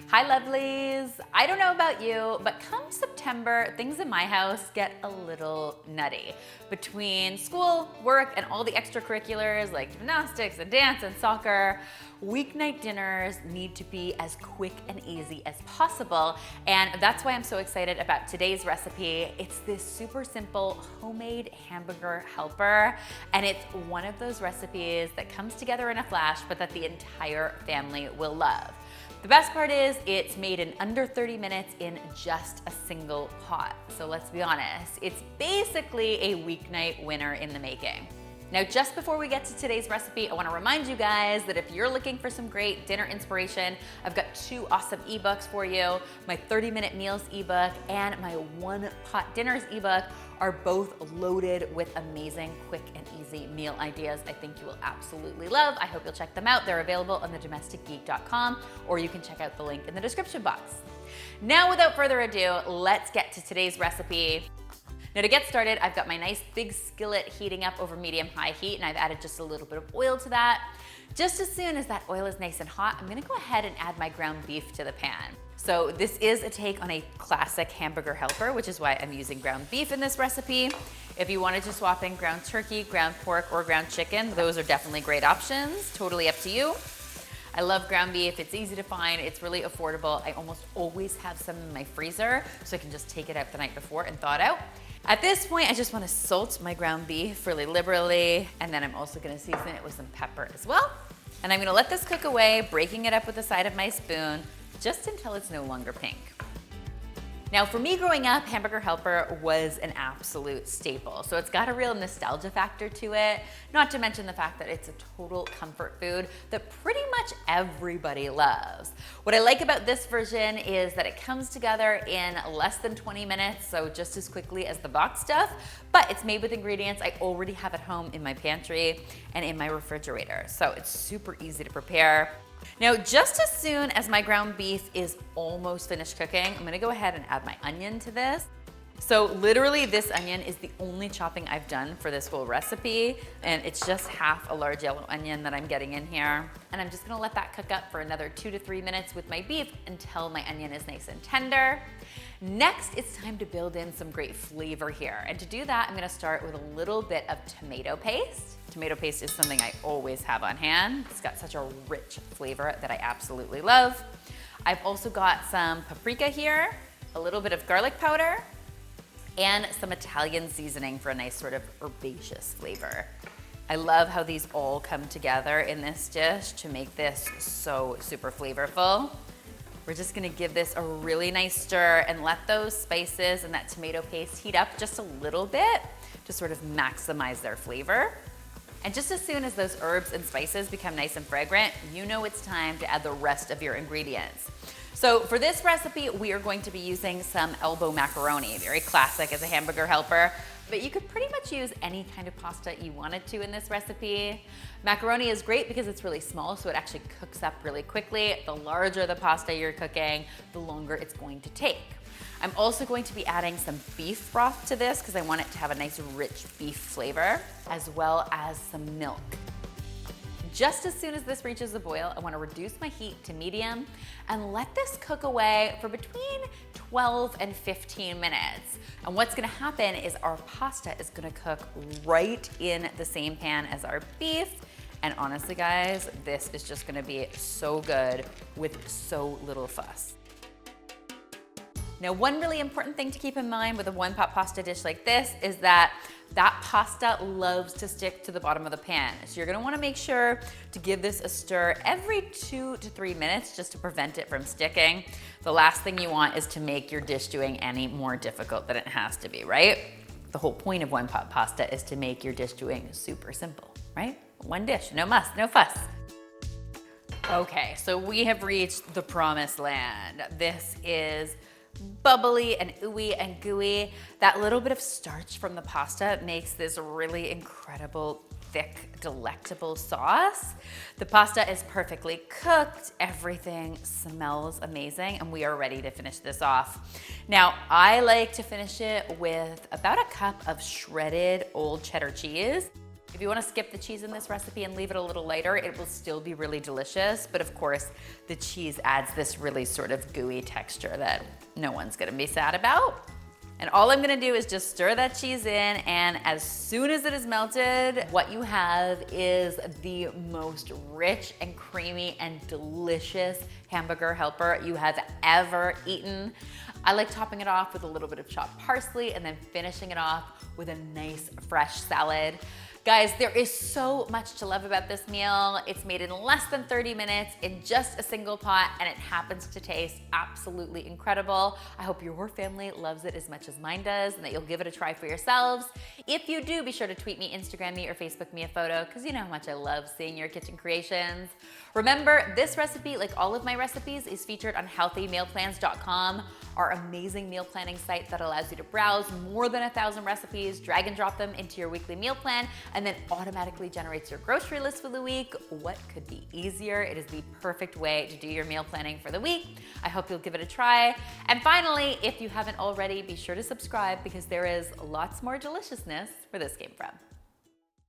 Hi lovelies! I don't know about you, but come September, things in my house get a little nutty. Between school, work, and all the extracurriculars like gymnastics and dance and soccer, weeknight dinners need to be as quick and easy as possible. And that's why I'm so excited about today's recipe. It's this super simple homemade hamburger helper. And it's one of those recipes that comes together in a flash, but that the entire family will love. The best part is it's made in under 30 minutes in just a single pot. So let's be honest, it's basically a weeknight winner in the making. Now, just before we get to today's recipe, I want to remind you guys that if you're looking for some great dinner inspiration, I've got two awesome ebooks for you. My 30-minute meals ebook and my one pot dinners ebook are both loaded with amazing, quick and easy meal ideas I think you will absolutely love. I hope you'll check them out. They're available on the domesticgeek.com, or you can check out the link in the description box. Now, without further ado, let's get to today's recipe. Now, to get started, I've got my nice big skillet heating up over medium-high heat, and I've added just a little bit of oil to that. Just as soon as that oil is nice and hot, I'm gonna go ahead and add my ground beef to the pan. So this is a take on a classic hamburger helper, which is why I'm using ground beef in this recipe. If you wanted to swap in ground turkey, ground pork, or ground chicken, those are definitely great options, totally up to you. I love ground beef, it's easy to find, it's really affordable. I almost always have some in my freezer, so I can just take it out the night before and thaw it out. At this point, I just want to salt my ground beef really liberally, and then I'm also going to season it with some pepper as well. And I'm going to let this cook away, breaking it up with the side of my spoon, just until it's no longer pink. Now, for me growing up, Hamburger Helper was an absolute staple. So it's got a real nostalgia factor to it, not to mention the fact that it's a total comfort food that pretty much everybody loves. What I like about this version is that it comes together in less than 20 minutes, so just as quickly as the box stuff, but it's made with ingredients I already have at home in my pantry and in my refrigerator. So it's super easy to prepare. Now, just as soon as my ground beef is almost finished cooking, I'm gonna go ahead and add my onion to this. So literally this onion is the only chopping I've done for this whole recipe, and it's just half a large yellow onion that I'm getting in here. And I'm just gonna let that cook up for another 2 to 3 minutes with my beef until my onion is nice and tender. Next, it's time to build in some great flavor here. And to do that, I'm gonna start with a little bit of tomato paste. Tomato paste is something I always have on hand. It's got such a rich flavor that I absolutely love. I've also got some paprika here, a little bit of garlic powder, and some Italian seasoning for a nice sort of herbaceous flavor. I love how these all come together in this dish to make this so super flavorful. We're just gonna give this a really nice stir and let those spices and that tomato paste heat up just a little bit to sort of maximize their flavor. And just as soon as those herbs and spices become nice and fragrant, you know it's time to add the rest of your ingredients. So for this recipe, we are going to be using some elbow macaroni, very classic as a hamburger helper, but you could pretty much use any kind of pasta you wanted to in this recipe. Macaroni is great because it's really small, so it actually cooks up really quickly. The larger the pasta you're cooking, the longer it's going to take. I'm also going to be adding some beef broth to this because I want it to have a nice rich beef flavor, as well as some milk. Just as soon as this reaches a boil, I want to reduce my heat to medium and let this cook away for between 12 and 15 minutes. And what's going to happen is our pasta is going to cook right in the same pan as our beef. And honestly, guys, this is just going to be so good with so little fuss. Now, one really important thing to keep in mind with a one-pot pasta dish like this is that pasta loves to stick to the bottom of the pan. So you're gonna wanna make sure to give this a stir every 2 to 3 minutes just to prevent it from sticking. The last thing you want is to make your dish doing any more difficult than it has to be, right? The whole point of one-pot pasta is to make your dish doing super simple, right? One dish, no muss, no fuss. Okay, so we have reached the promised land. This is bubbly and ooey and gooey. That little bit of starch from the pasta makes this really incredible, thick, delectable sauce. The pasta is perfectly cooked, everything smells amazing, and we are ready to finish this off. Now, I like to finish it with about a cup of shredded old cheddar cheese. If you want to skip the cheese in this recipe and leave it a little lighter, it will still be really delicious. But of course, the cheese adds this really sort of gooey texture that no one's gonna be sad about. And all I'm gonna do is just stir that cheese in, and as soon as it is melted, what you have is the most rich and creamy and delicious hamburger helper you have ever eaten. I like topping it off with a little bit of chopped parsley and then finishing it off with a nice fresh salad. Guys, there is so much to love about this meal. It's made in less than 30 minutes in just a single pot, and it happens to taste absolutely incredible. I hope your family loves it as much as mine does, and that you'll give it a try for yourselves. If you do, be sure to tweet me, Instagram me, or Facebook me a photo, because you know how much I love seeing your kitchen creations. Remember, this recipe, like all of my recipes, is featured on healthymealplans.com, our amazing meal planning site that allows you to browse more than 1,000 recipes, drag and drop them into your weekly meal plan, and then automatically generates your grocery list for the week. What could be easier? It is the perfect way to do your meal planning for the week. I hope you'll give it a try. And finally, if you haven't already, be sure to subscribe, because there is lots more deliciousness where this came from.